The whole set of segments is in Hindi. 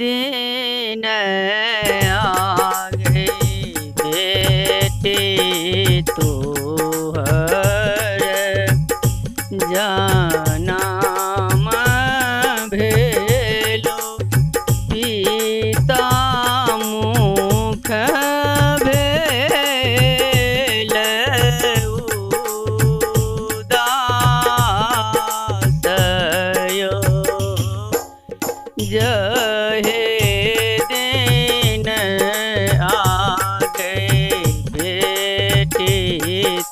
दिन आ गई बेटी तोहर जनम भेलो पिता मुख भेल उदासयो जहे दिन आ गई बेटी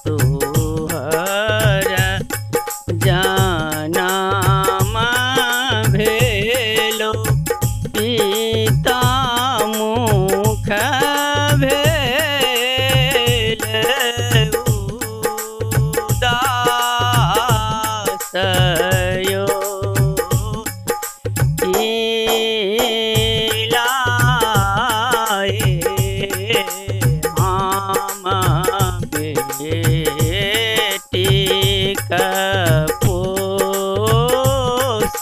तोहर जनम भेलो पिता मुख भेल उदासयो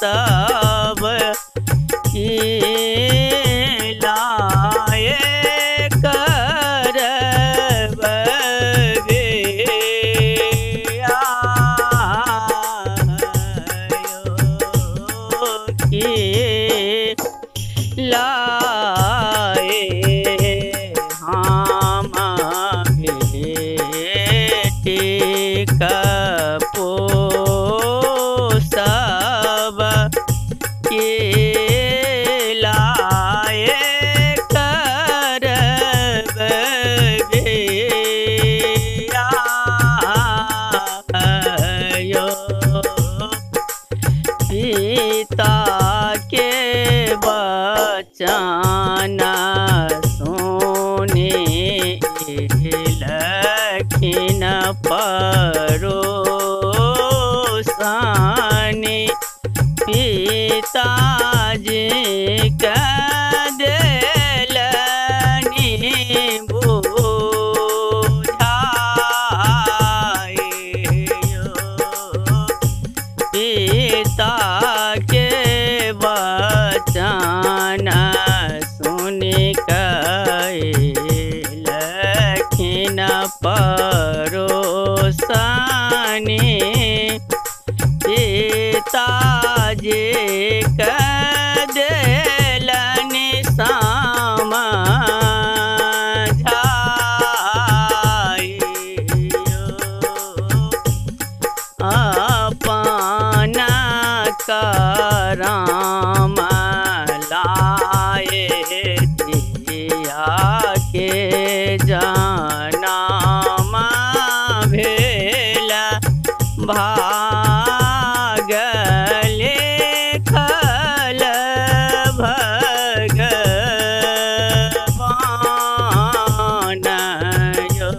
सब लाए करब लाए हम बेटी कपो सब के लाए करब यो पिता के बचन सुने लखिन परोसनी पिताजी का देलनी बुझाइयो पिता के वचन सुनि लखिन परोसनी पिताजी का देलनि समझाइयो अपन करम लाए दिया के जनम भेल भाग लेखल भगवान यो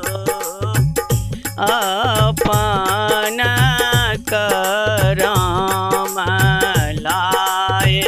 अपन करम लाए